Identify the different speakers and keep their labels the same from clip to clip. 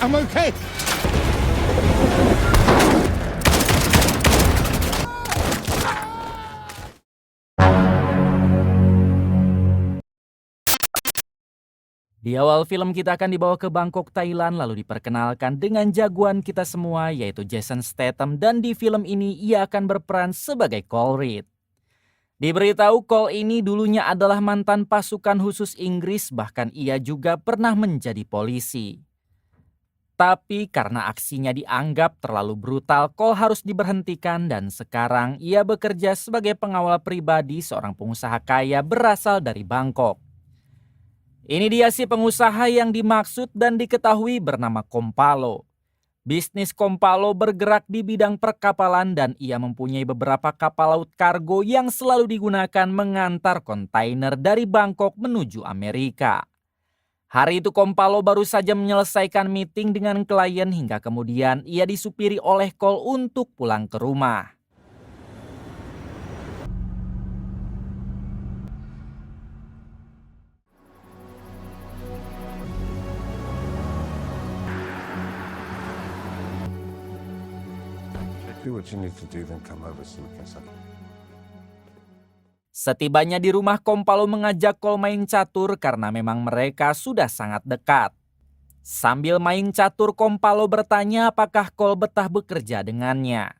Speaker 1: I'm okay.
Speaker 2: Di awal film kita akan dibawa ke Bangkok, Thailand, lalu diperkenalkan dengan jagoan kita semua yaitu Jason Statham, dan di film ini ia akan berperan sebagai Cole Reed. Diberitahu Cole ini dulunya adalah mantan pasukan khusus Inggris, bahkan ia juga pernah menjadi polisi. Tapi karena aksinya dianggap terlalu brutal, Cole harus diberhentikan dan sekarang ia bekerja sebagai pengawal pribadi seorang pengusaha kaya berasal dari Bangkok. Ini dia si pengusaha yang dimaksud dan diketahui bernama Kompalo. Bisnis Kompalo bergerak di bidang perkapalan dan ia mempunyai beberapa kapal laut kargo yang selalu digunakan mengantar kontainer dari Bangkok menuju Amerika. Hari itu Kompalo baru saja menyelesaikan meeting dengan klien hingga kemudian ia disupiri oleh Cole untuk pulang ke rumah.
Speaker 1: Do what you need to do, then come over so we can settle.
Speaker 2: Setibanya di rumah, Kompalo mengajak Cole main catur karena memang mereka sudah sangat dekat. Sambil main catur, Kompalo bertanya apakah Cole betah bekerja dengannya.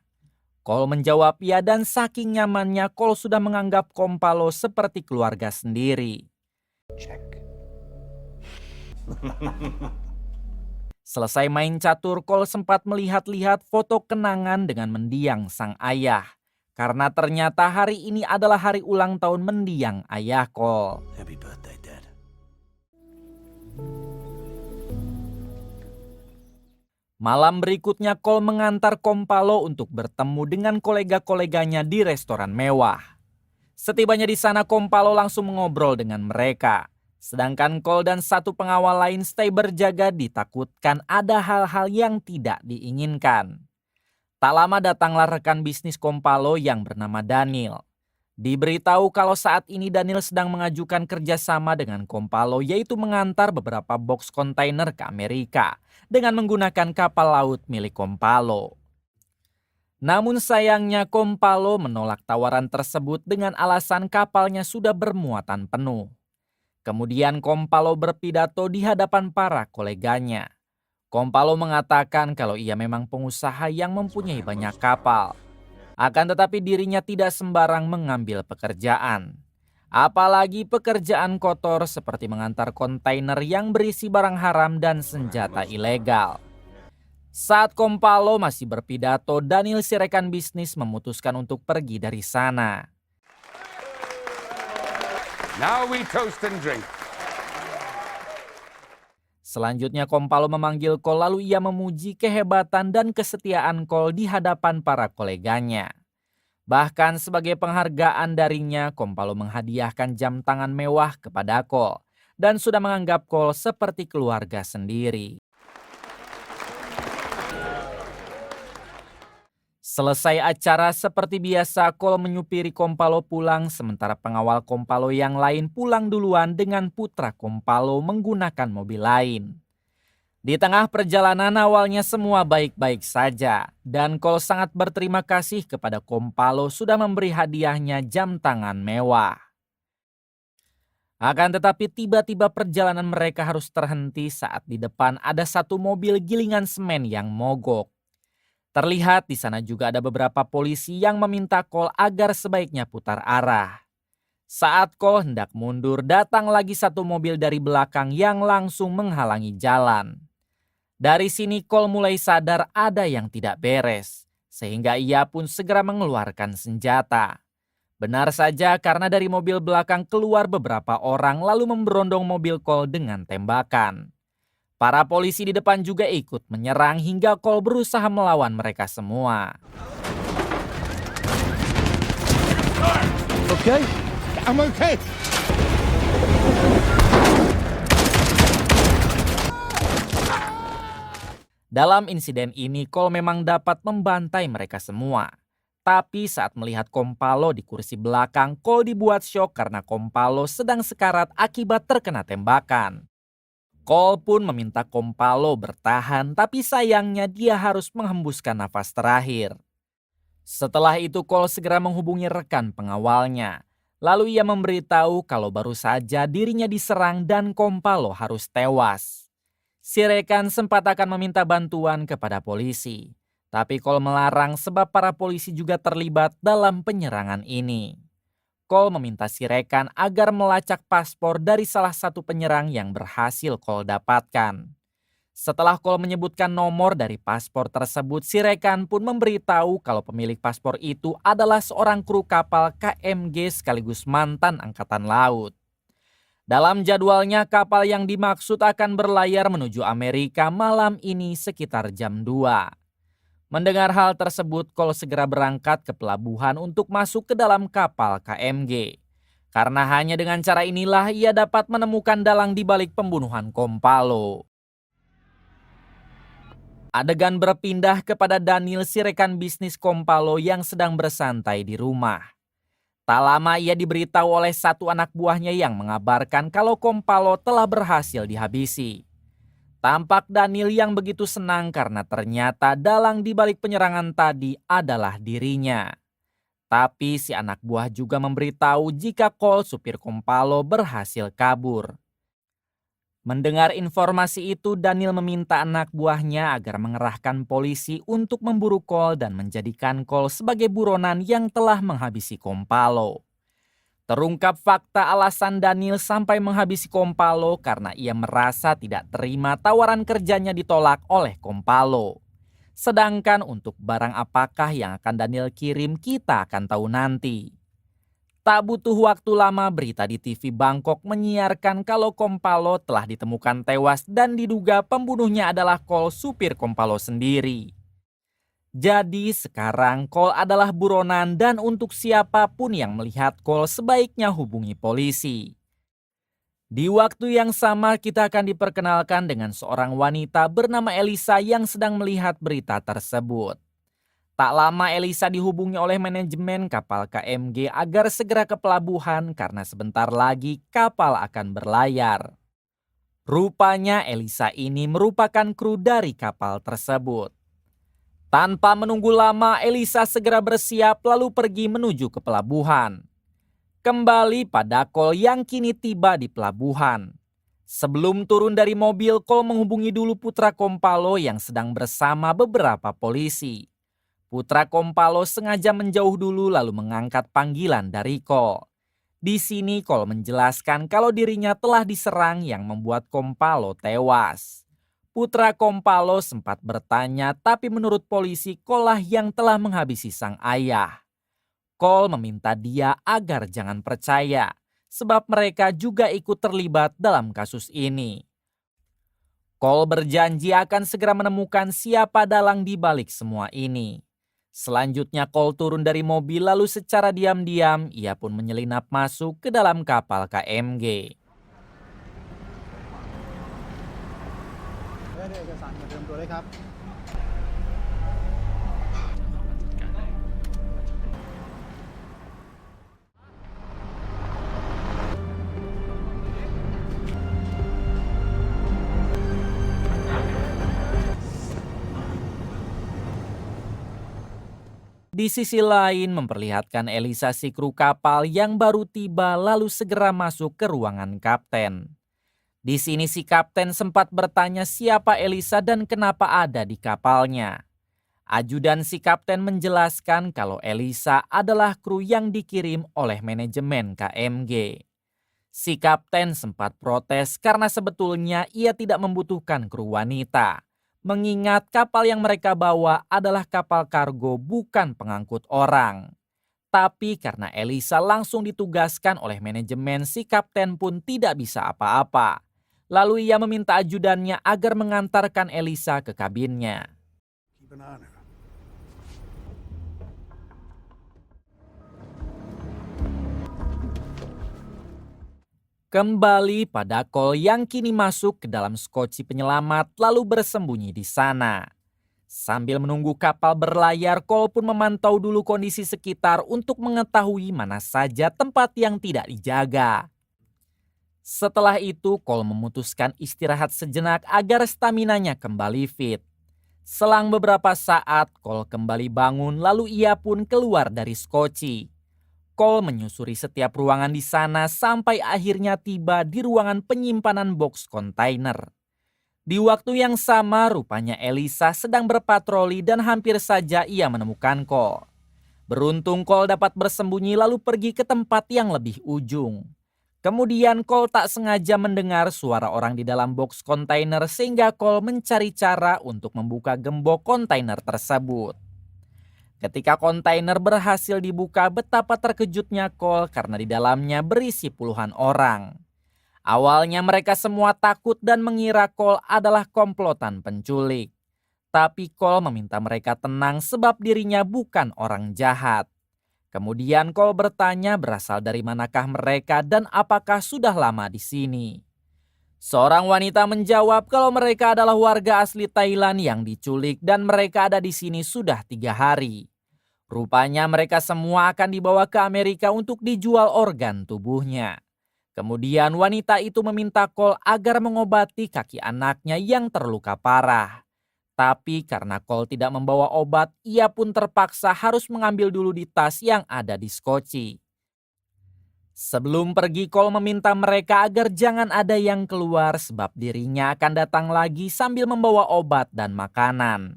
Speaker 2: Cole menjawab ya, dan saking nyamannya Cole sudah menganggap Kompalo seperti keluarga sendiri.
Speaker 1: Check.
Speaker 2: Selesai main catur, Cole sempat melihat-lihat foto kenangan dengan mendiang sang ayah. Karena ternyata hari ini adalah hari ulang tahun mendiang ayah Cole.
Speaker 1: Happy birthday, Dad.
Speaker 2: Malam berikutnya Cole mengantar Kompalo untuk bertemu dengan kolega-koleganya di restoran mewah. Setibanya di sana, Kompalo langsung mengobrol dengan mereka. Sedangkan Cole dan satu pengawal lain stay berjaga, ditakutkan ada hal-hal yang tidak diinginkan. Tak lama datanglah rekan bisnis Kompalo yang bernama Daniel. Diberitahu kalau saat ini Daniel sedang mengajukan kerjasama dengan Kompalo, yaitu mengantar beberapa box kontainer ke Amerika dengan menggunakan kapal laut milik Kompalo. Namun sayangnya Kompalo menolak tawaran tersebut dengan alasan kapalnya sudah bermuatan penuh. Kemudian Kompalo berpidato di hadapan para koleganya. Kompalo mengatakan kalau ia memang pengusaha yang mempunyai banyak kapal. Akan tetapi dirinya tidak sembarang mengambil pekerjaan. Apalagi pekerjaan kotor seperti mengantar kontainer yang berisi barang haram dan senjata ilegal. Saat Kompalo masih berpidato, Daniel si rekan bisnis memutuskan untuk pergi dari sana.
Speaker 1: Now we toast and drink.
Speaker 2: Selanjutnya Kompalo memanggil Cole, lalu ia memuji kehebatan dan kesetiaan Cole di hadapan para koleganya. Bahkan sebagai penghargaan darinya, Kompalo menghadiahkan jam tangan mewah kepada Cole dan sudah menganggap Cole seperti keluarga sendiri. Selesai acara seperti biasa, Cole menyupiri Kompalo pulang, sementara pengawal Kompalo yang lain pulang duluan dengan putra Kompalo menggunakan mobil lain. Di tengah perjalanan awalnya semua baik-baik saja, dan Cole sangat berterima kasih kepada Kompalo sudah memberi hadiahnya jam tangan mewah. Akan tetapi tiba-tiba perjalanan mereka harus terhenti saat di depan ada satu mobil gilingan semen yang mogok. Terlihat di sana juga ada beberapa polisi yang meminta Cole agar sebaiknya putar arah. Saat Cole hendak mundur, datang lagi satu mobil dari belakang yang langsung menghalangi jalan. Dari sini Cole mulai sadar ada yang tidak beres, sehingga ia pun segera mengeluarkan senjata. Benar saja, karena dari mobil belakang keluar beberapa orang lalu memberondong mobil Cole dengan tembakan. Para polisi di depan juga ikut menyerang hingga Cole berusaha melawan mereka semua.
Speaker 1: Okay? I'm okay.
Speaker 2: Dalam insiden ini Cole memang dapat membantai mereka semua. Tapi saat melihat Kompalo di kursi belakang, Cole dibuat syok karena Kompalo sedang sekarat akibat terkena tembakan. Cole pun meminta Kompalo bertahan, tapi sayangnya dia harus menghembuskan nafas terakhir. Setelah itu Cole segera menghubungi rekan pengawalnya. Lalu ia memberitahu kalau baru saja dirinya diserang dan Kompalo harus tewas. Si rekan sempat akan meminta bantuan kepada polisi. Tapi Cole melarang sebab para polisi juga terlibat dalam penyerangan ini. Cole meminta si rekan agar melacak paspor dari salah satu penyerang yang berhasil Cole dapatkan. Setelah Cole menyebutkan nomor dari paspor tersebut, si rekan pun memberitahu kalau pemilik paspor itu adalah seorang kru kapal KMG sekaligus mantan angkatan laut. Dalam jadwalnya, kapal yang dimaksud akan berlayar menuju Amerika malam ini sekitar jam 2. Mendengar hal tersebut, Cole segera berangkat ke pelabuhan untuk masuk ke dalam kapal KMG. Karena hanya dengan cara inilah ia dapat menemukan dalang di balik pembunuhan Kompalo. Adegan berpindah kepada Daniel, si rekan bisnis Kompalo yang sedang bersantai di rumah. Tak lama ia diberitahu oleh satu anak buahnya yang mengabarkan kalau Kompalo telah berhasil dihabisi. Tampak Daniel yang begitu senang karena ternyata dalang di balik penyerangan tadi adalah dirinya. Tapi si anak buah juga memberitahu jika Cole, supir Kompalo, berhasil kabur. Mendengar informasi itu, Daniel meminta anak buahnya agar mengerahkan polisi untuk memburu Cole dan menjadikan Cole sebagai buronan yang telah menghabisi Kompalo. Terungkap fakta alasan Daniel sampai menghabisi Kompalo karena ia merasa tidak terima tawaran kerjanya ditolak oleh Kompalo. Sedangkan untuk barang apakah yang akan Daniel kirim kita akan tahu nanti. Tak butuh waktu lama, berita di TV Bangkok menyiarkan kalau Kompalo telah ditemukan tewas dan diduga pembunuhnya adalah Cole, supir Kompalo sendiri. Jadi sekarang Cole adalah buronan dan untuk siapapun yang melihat Cole sebaiknya hubungi polisi. Di waktu yang sama kita akan diperkenalkan dengan seorang wanita bernama Elisa yang sedang melihat berita tersebut. Tak lama Elisa dihubungi oleh manajemen kapal KMG agar segera ke pelabuhan karena sebentar lagi kapal akan berlayar. Rupanya Elisa ini merupakan kru dari kapal tersebut. Tanpa menunggu lama, Elisa segera bersiap lalu pergi menuju ke pelabuhan. Kembali pada Cole yang kini tiba di pelabuhan. Sebelum turun dari mobil, Cole menghubungi dulu putra Kompalo yang sedang bersama beberapa polisi. Putra Kompalo sengaja menjauh dulu lalu mengangkat panggilan dari Cole. Di sini Cole menjelaskan kalau dirinya telah diserang yang membuat Kompalo tewas. Putra Kompalo sempat bertanya, tapi menurut polisi Cole lah yang telah menghabisi sang ayah. Cole meminta dia agar jangan percaya, sebab mereka juga ikut terlibat dalam kasus ini. Cole berjanji akan segera menemukan siapa dalang di balik semua ini. Selanjutnya Cole turun dari mobil lalu secara diam-diam ia pun menyelinap masuk ke dalam kapal KMG.
Speaker 3: เอกสารมาเตรียมตัวเลยครับ
Speaker 2: Di sisi lain memperlihatkan Elisa si kru kapal yang baru tiba lalu segera masuk ke ruangan kapten. Di sini si kapten sempat bertanya siapa Elisa dan kenapa ada di kapalnya. Ajudan si kapten menjelaskan kalau Elisa adalah kru yang dikirim oleh manajemen KMG. Si kapten sempat protes karena sebetulnya ia tidak membutuhkan kru wanita. Mengingat kapal yang mereka bawa adalah kapal kargo bukan pengangkut orang. Tapi karena Elisa langsung ditugaskan oleh manajemen, si kapten pun tidak bisa apa-apa. Lalu ia meminta ajudannya agar mengantarkan Elisa ke kabinnya.
Speaker 3: Keep an eye on her.
Speaker 2: Kembali pada Cole yang kini masuk ke dalam skoci penyelamat lalu bersembunyi di sana. Sambil menunggu kapal berlayar, Cole pun memantau dulu kondisi sekitar untuk mengetahui mana saja tempat yang tidak dijaga. Setelah itu, Cole memutuskan istirahat sejenak agar staminanya kembali fit. Selang beberapa saat, Cole kembali bangun lalu ia pun keluar dari skoci. Cole menyusuri setiap ruangan di sana sampai akhirnya tiba di ruangan penyimpanan box kontainer. Di waktu yang sama, rupanya Elisa sedang berpatroli dan hampir saja ia menemukan Cole. Beruntung Cole dapat bersembunyi lalu pergi ke tempat yang lebih ujung. Kemudian Cole tak sengaja mendengar suara orang di dalam box kontainer sehingga Cole mencari cara untuk membuka gembok kontainer tersebut. Ketika kontainer berhasil dibuka, betapa terkejutnya Cole karena di dalamnya berisi puluhan orang. Awalnya mereka semua takut dan mengira Cole adalah komplotan penculik. Tapi Cole meminta mereka tenang sebab dirinya bukan orang jahat. Kemudian Cole bertanya berasal dari manakah mereka dan apakah sudah lama di sini. Seorang wanita menjawab kalau mereka adalah warga asli Thailand yang diculik dan mereka ada di sini sudah 3 hari. Rupanya mereka semua akan dibawa ke Amerika untuk dijual organ tubuhnya. Kemudian wanita itu meminta Cole agar mengobati kaki anaknya yang terluka parah. Tapi karena Cole tidak membawa obat, ia pun terpaksa harus mengambil dulu di tas yang ada di skoci. Sebelum pergi, Cole meminta mereka agar jangan ada yang keluar sebab dirinya akan datang lagi sambil membawa obat dan makanan.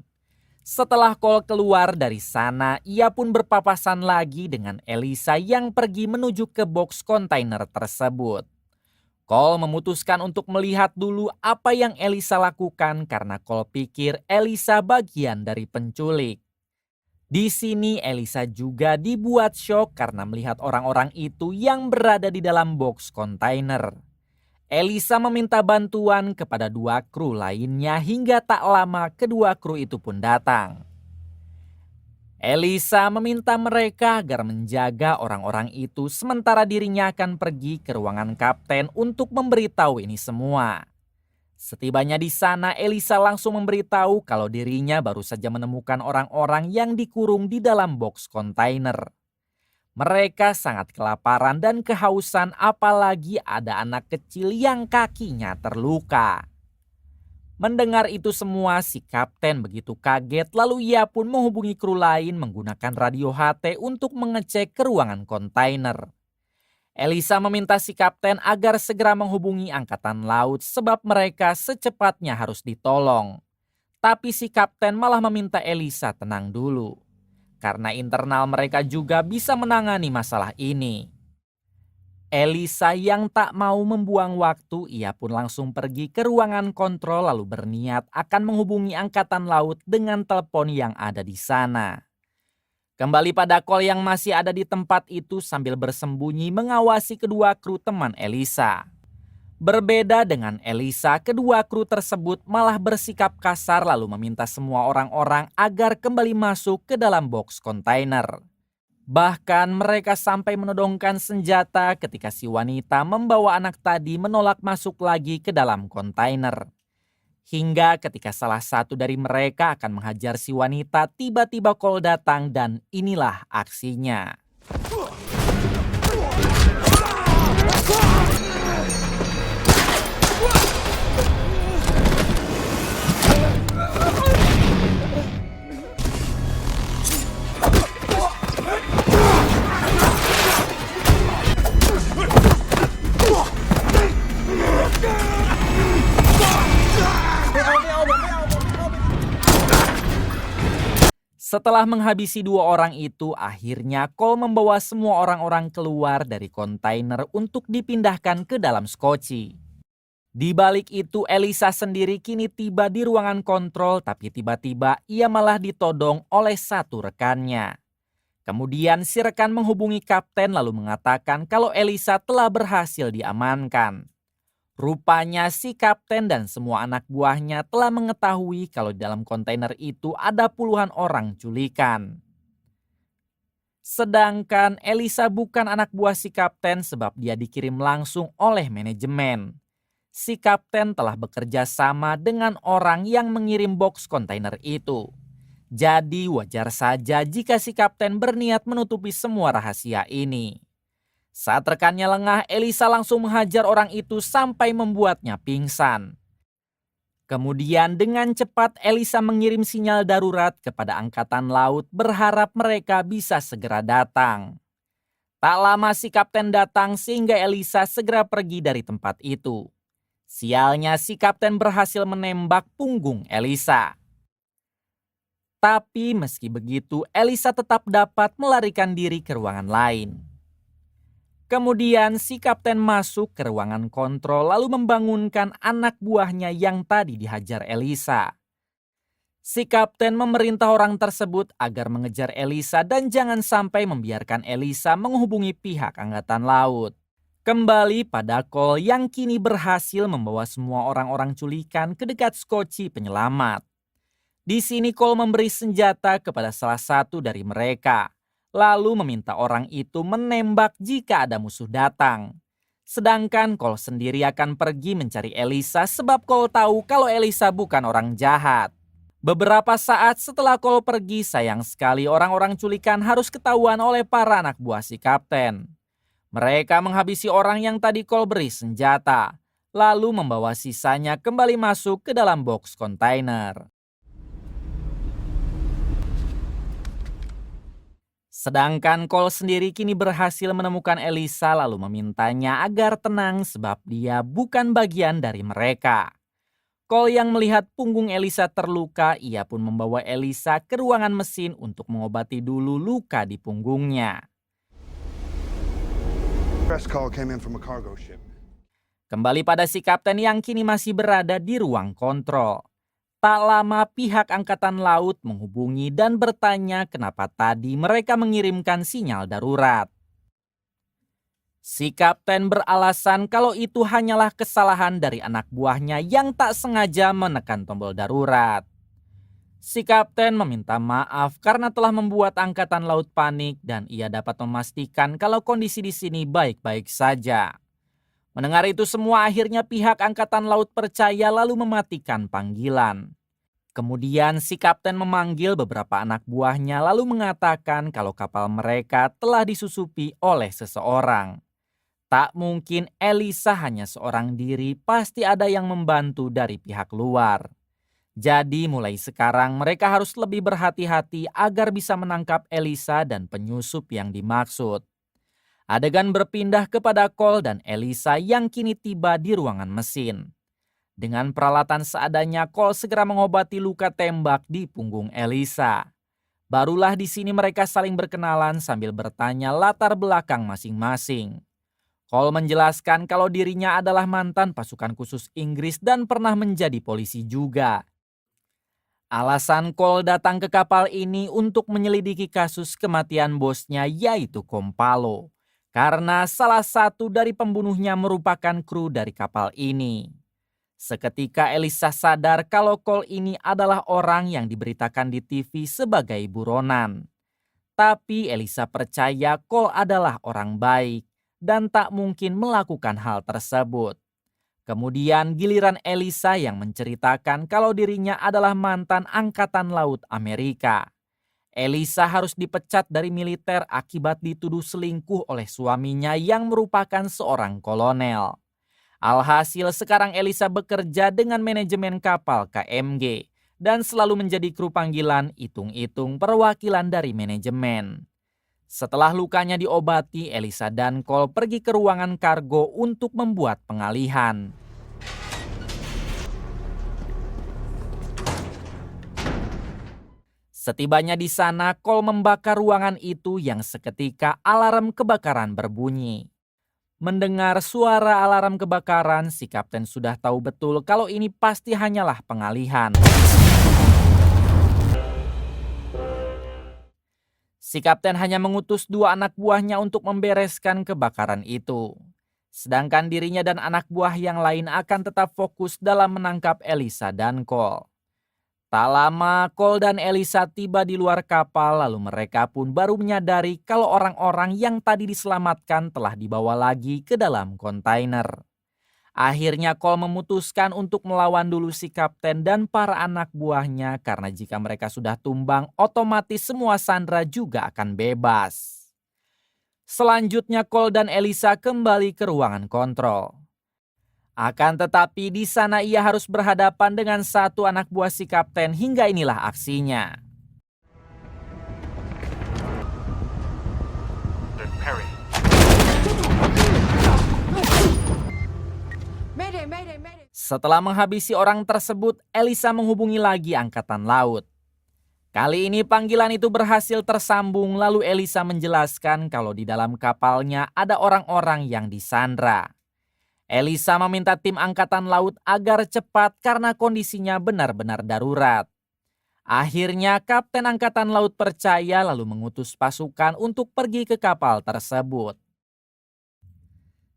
Speaker 2: Setelah Cole keluar dari sana, ia pun berpapasan lagi dengan Elisa yang pergi menuju ke box kontainer tersebut. Cole memutuskan untuk melihat dulu apa yang Elisa lakukan karena Cole pikir Elisa bagian dari penculik. Di sini Elisa juga dibuat syok karena melihat orang-orang itu yang berada di dalam box kontainer. Elisa meminta bantuan kepada 2 kru lainnya hingga tak lama kedua kru itu pun datang. Elisa meminta mereka agar menjaga orang-orang itu sementara dirinya akan pergi ke ruangan kapten untuk memberitahu ini semua. Setibanya di sana, Elisa langsung memberitahu kalau dirinya baru saja menemukan orang-orang yang dikurung di dalam box kontainer. Mereka sangat kelaparan dan kehausan, apalagi ada anak kecil yang kakinya terluka. Mendengar itu semua, si kapten begitu kaget lalu ia pun menghubungi kru lain menggunakan radio HT untuk mengecek ke ruangan kontainer. Elisa meminta si kapten agar segera menghubungi angkatan laut sebab mereka secepatnya harus ditolong. Tapi si kapten malah meminta Elisa tenang dulu. Karena internal mereka juga bisa menangani masalah ini. Elisa yang tak mau membuang waktu, ia pun langsung pergi ke ruangan kontrol lalu berniat akan menghubungi angkatan laut dengan telepon yang ada di sana. Kembali pada Cole yang masih ada di tempat itu sambil bersembunyi mengawasi kedua kru teman Elisa. Berbeda dengan Elisa, kedua kru tersebut malah bersikap kasar lalu meminta semua orang-orang agar kembali masuk ke dalam box kontainer. Bahkan mereka sampai menodongkan senjata ketika si wanita membawa anak tadi menolak masuk lagi ke dalam kontainer. Hingga ketika salah satu dari mereka akan menghajar si wanita, tiba-tiba Cole datang dan inilah aksinya. Setelah menghabisi 2 orang itu, akhirnya Cole membawa semua orang-orang keluar dari kontainer untuk dipindahkan ke dalam skoci. Di balik itu, Elisa sendiri kini tiba di ruangan kontrol, tapi tiba-tiba ia malah ditodong oleh satu rekannya. Kemudian si rekan menghubungi kapten lalu mengatakan kalau Elisa telah berhasil diamankan. Rupanya si kapten dan semua anak buahnya telah mengetahui kalau di dalam kontainer itu ada puluhan orang culikan. Sedangkan Elisa bukan anak buah si kapten sebab dia dikirim langsung oleh manajemen. Si kapten telah bekerja sama dengan orang yang mengirim box kontainer itu. Jadi wajar saja jika si kapten berniat menutupi semua rahasia ini. Saat rekannya lengah, Elisa langsung menghajar orang itu sampai membuatnya pingsan. Kemudian dengan cepat Elisa mengirim sinyal darurat kepada angkatan laut berharap mereka bisa segera datang. Tak lama si kapten datang sehingga Elisa segera pergi dari tempat itu. Sialnya si kapten berhasil menembak punggung Elisa. Tapi meski begitu Elisa tetap dapat melarikan diri ke ruangan lain. Kemudian si kapten masuk ke ruangan kontrol lalu membangunkan anak buahnya yang tadi dihajar Elisa. Si kapten memerintah orang tersebut agar mengejar Elisa dan jangan sampai membiarkan Elisa menghubungi pihak angkatan laut. Kembali pada Cole yang kini berhasil membawa semua orang-orang culikan ke dekat Scotchy penyelamat. Di sini Cole memberi senjata kepada salah satu dari mereka. Lalu meminta orang itu menembak jika ada musuh datang. Sedangkan Cole sendiri akan pergi mencari Elisa sebab Cole tahu kalau Elisa bukan orang jahat. Beberapa saat setelah Cole pergi, sayang sekali orang-orang culikan harus ketahuan oleh para anak buah si kapten. Mereka menghabisi orang yang tadi Cole beri senjata, lalu membawa sisanya kembali masuk ke dalam box kontainer. Sedangkan Cole sendiri kini berhasil menemukan Elisa lalu memintanya agar tenang sebab dia bukan bagian dari mereka. Cole yang melihat punggung Elisa terluka, ia pun membawa Elisa ke ruangan mesin untuk mengobati dulu luka di punggungnya.
Speaker 3: Press call came in from a cargo ship.
Speaker 2: Kembali pada si kapten yang kini masih berada di ruang kontrol. Tak lama pihak angkatan laut menghubungi dan bertanya kenapa tadi mereka mengirimkan sinyal darurat. Si kapten beralasan kalau itu hanyalah kesalahan dari anak buahnya yang tak sengaja menekan tombol darurat. Si kapten meminta maaf karena telah membuat angkatan laut panik dan ia dapat memastikan kalau kondisi di sini baik-baik saja. Mendengar itu semua akhirnya pihak angkatan laut percaya lalu mematikan panggilan. Kemudian si kapten memanggil beberapa anak buahnya lalu mengatakan kalau kapal mereka telah disusupi oleh seseorang. Tak mungkin Elisa hanya seorang diri, pasti ada yang membantu dari pihak luar. Jadi mulai sekarang mereka harus lebih berhati-hati agar bisa menangkap Elisa dan penyusup yang dimaksud. Adegan berpindah kepada Cole dan Elisa yang kini tiba di ruangan mesin. Dengan peralatan seadanya, Cole segera mengobati luka tembak di punggung Elisa. Barulah di sini mereka saling berkenalan sambil bertanya latar belakang masing-masing. Cole menjelaskan kalau dirinya adalah mantan pasukan khusus Inggris dan pernah menjadi polisi juga. Alasan Cole datang ke kapal ini untuk menyelidiki kasus kematian bosnya yaitu Kompalo. Karena salah satu dari pembunuhnya merupakan kru dari kapal ini. Seketika Elisa sadar kalau Cole ini adalah orang yang diberitakan di TV sebagai buronan. Tapi Elisa percaya Cole adalah orang baik dan tak mungkin melakukan hal tersebut. Kemudian giliran Elisa yang menceritakan kalau dirinya adalah mantan angkatan laut Amerika. Elisa harus dipecat dari militer akibat dituduh selingkuh oleh suaminya yang merupakan seorang kolonel. Alhasil sekarang Elisa bekerja dengan manajemen kapal KMG dan selalu menjadi kru panggilan hitung-hitung perwakilan dari manajemen. Setelah lukanya diobati, Elisa dan Cole pergi ke ruangan kargo untuk membuat pengalihan. Setibanya di sana, Cole membakar ruangan itu yang seketika alarm kebakaran berbunyi. Mendengar suara alarm kebakaran, si kapten sudah tahu betul kalau ini pasti hanyalah pengalihan. Si kapten hanya mengutus 2 anak buahnya untuk membereskan kebakaran itu. Sedangkan dirinya dan anak buah yang lain akan tetap fokus dalam menangkap Elisa dan Cole. Tak lama Cole dan Elisa tiba di luar kapal lalu mereka pun baru menyadari kalau orang-orang yang tadi diselamatkan telah dibawa lagi ke dalam kontainer. Akhirnya Cole memutuskan untuk melawan dulu si kapten dan para anak buahnya karena jika mereka sudah tumbang otomatis semua sandera juga akan bebas. Selanjutnya Cole dan Elisa kembali ke ruangan kontrol. Akan tetapi di sana ia harus berhadapan dengan satu anak buah si kapten hingga inilah aksinya.
Speaker 4: Perry.
Speaker 2: Setelah menghabisi orang tersebut, Elisa menghubungi lagi Angkatan Laut. Kali ini panggilan itu berhasil tersambung, lalu Elisa menjelaskan kalau di dalam kapalnya ada orang-orang yang disandra. Elisa meminta tim Angkatan Laut agar cepat karena kondisinya benar-benar darurat. Akhirnya Kapten Angkatan Laut percaya lalu mengutus pasukan untuk pergi ke kapal tersebut.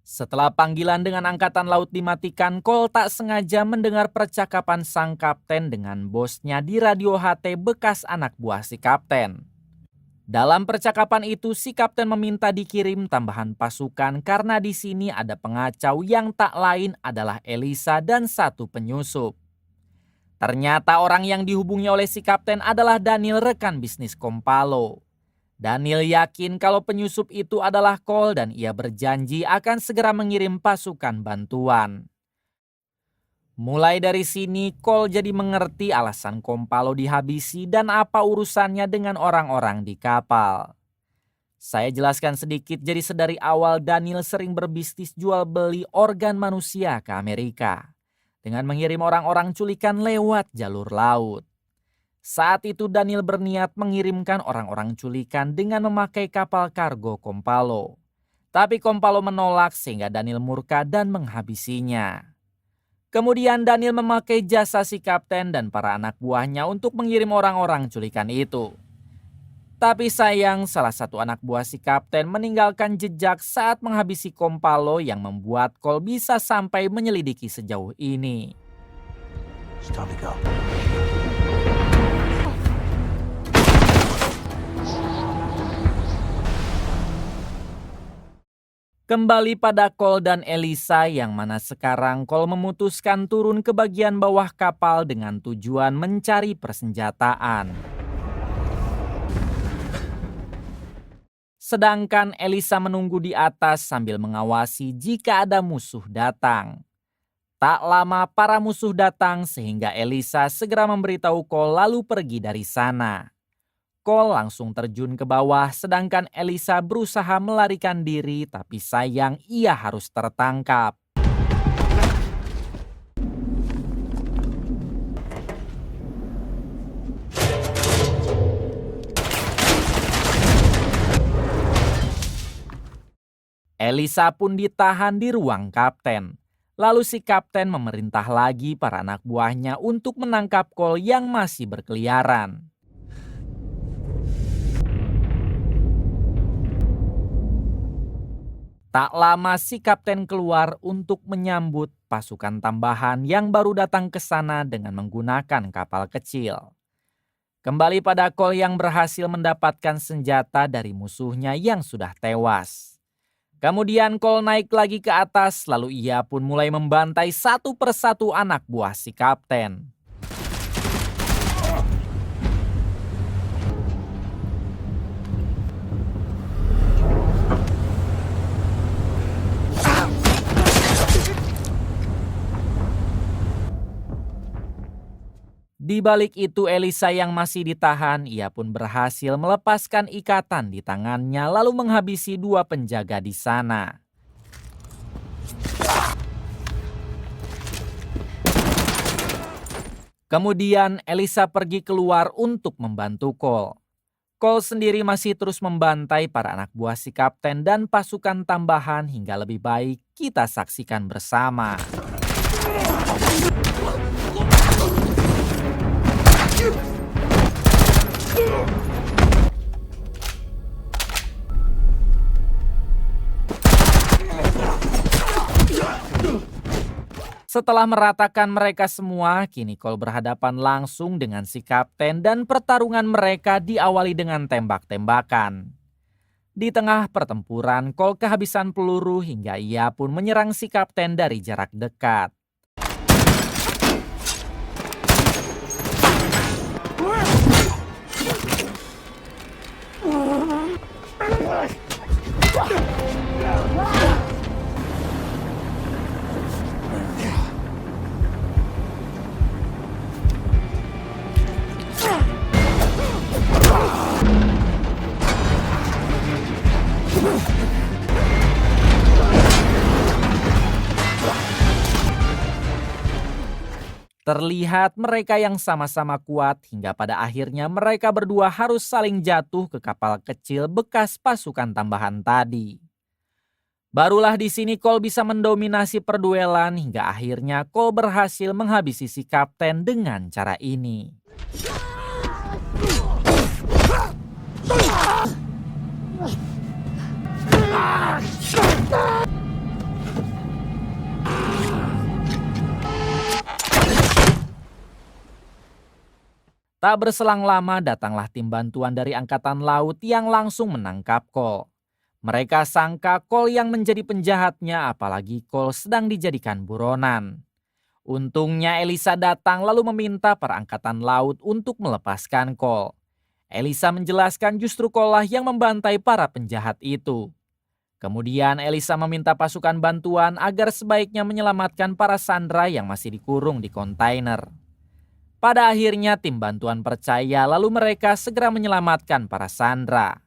Speaker 2: Setelah panggilan dengan Angkatan Laut dimatikan, Cole tak sengaja mendengar percakapan sang kapten dengan bosnya di radio HT bekas anak buah si kapten. Dalam percakapan itu, si kapten meminta dikirim tambahan pasukan karena di sini ada pengacau yang tak lain adalah Elisa dan satu penyusup. Ternyata orang yang dihubungi oleh si kapten adalah Daniel, rekan bisnis Kompalo. Daniel yakin kalau penyusup itu adalah Cole dan ia berjanji akan segera mengirim pasukan bantuan. Mulai dari sini Cole jadi mengerti alasan Kompalo dihabisi dan apa urusannya dengan orang-orang di kapal. Saya jelaskan sedikit, jadi sedari awal Daniel sering berbisnis jual beli organ manusia ke Amerika dengan mengirim orang-orang culikan lewat jalur laut. Saat itu Daniel berniat mengirimkan orang-orang culikan dengan memakai kapal kargo Kompalo. Tapi Kompalo menolak sehingga Daniel murka dan menghabisinya. Kemudian Daniel memakai jasa si kapten dan para anak buahnya untuk mengirim orang-orang culikan itu. Tapi sayang salah satu anak buah si kapten meninggalkan jejak saat menghabisi Kompalo yang membuat Cole bisa sampai menyelidiki sejauh ini.
Speaker 1: It's time to go.
Speaker 2: Kembali pada Cole dan Elisa yang mana sekarang Cole memutuskan turun ke bagian bawah kapal dengan tujuan mencari persenjataan. Sedangkan Elisa menunggu di atas sambil mengawasi jika ada musuh datang. Tak lama para musuh datang sehingga Elisa segera memberitahu Cole lalu pergi dari sana. Cole langsung terjun ke bawah sedangkan Elisa berusaha melarikan diri tapi sayang ia harus tertangkap. Elisa pun ditahan di ruang kapten. Lalu si kapten memerintah lagi para anak buahnya untuk menangkap Cole yang masih berkeliaran. Tak lama si kapten keluar untuk menyambut pasukan tambahan yang baru datang ke sana dengan menggunakan kapal kecil. Kembali pada Cole yang berhasil mendapatkan senjata dari musuhnya yang sudah tewas. Kemudian Cole naik lagi ke atas lalu ia pun mulai membantai satu persatu anak buah si kapten. Di balik itu Elisa yang masih ditahan, ia pun berhasil melepaskan ikatan di tangannya lalu menghabisi dua penjaga di sana. Kemudian Elisa pergi keluar untuk membantu Cole. Cole sendiri masih terus membantai para anak buah si kapten dan pasukan tambahan hingga lebih baik kita saksikan bersama. Setelah meratakan mereka semua, kini Cole berhadapan langsung dengan si kapten dan pertarungan mereka diawali dengan tembak-tembakan. Di tengah pertempuran, Cole kehabisan peluru hingga ia pun menyerang si kapten dari jarak dekat. Terlihat mereka yang sama-sama kuat hingga pada akhirnya mereka berdua harus saling jatuh ke kapal kecil bekas pasukan tambahan tadi. Barulah di sini Cole bisa mendominasi perduelan hingga akhirnya Cole berhasil menghabisi si kapten dengan cara ini. Tak berselang lama datanglah tim bantuan dari Angkatan Laut yang langsung menangkap Cole. Mereka sangka Cole yang menjadi penjahatnya, apalagi Cole sedang dijadikan buronan. Untungnya Elisa datang lalu meminta para Angkatan Laut untuk melepaskan Cole. Elisa menjelaskan justru Cole lah yang membantai para penjahat itu. Kemudian Elisa meminta pasukan bantuan agar sebaiknya menyelamatkan para sandera yang masih dikurung di kontainer. Pada akhirnya tim bantuan percaya lalu mereka segera menyelamatkan para sandera.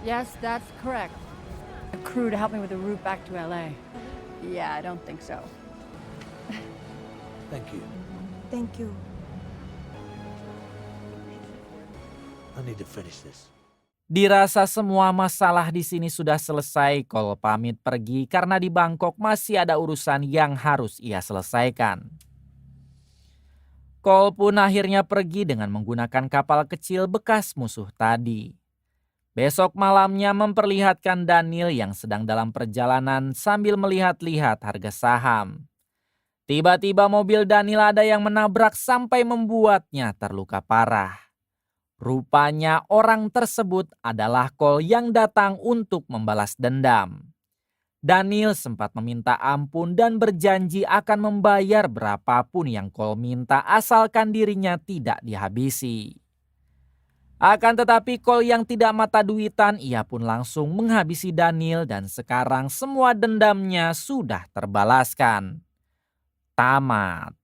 Speaker 4: Yes, that's correct. A crew to help me with the route back to LA. Yeah, I don't think so.
Speaker 1: Thank you.
Speaker 5: Thank you.
Speaker 1: I need to finish this.
Speaker 2: Dirasa semua masalah di sini sudah selesai, Cole pamit pergi karena di Bangkok masih ada urusan yang harus ia selesaikan. Cole pun akhirnya pergi dengan menggunakan kapal kecil bekas musuh tadi. Besok malamnya memperlihatkan Daniel yang sedang dalam perjalanan sambil melihat-lihat harga saham. Tiba-tiba mobil Daniel ada yang menabrak sampai membuatnya terluka parah. Rupanya orang tersebut adalah Cole yang datang untuk membalas dendam. Daniel sempat meminta ampun dan berjanji akan membayar berapapun yang Cole minta asalkan dirinya tidak dihabisi. Akan tetapi Cole yang tidak mata duitan, ia pun langsung menghabisi Daniel dan sekarang semua dendamnya sudah terbalaskan. Tamat.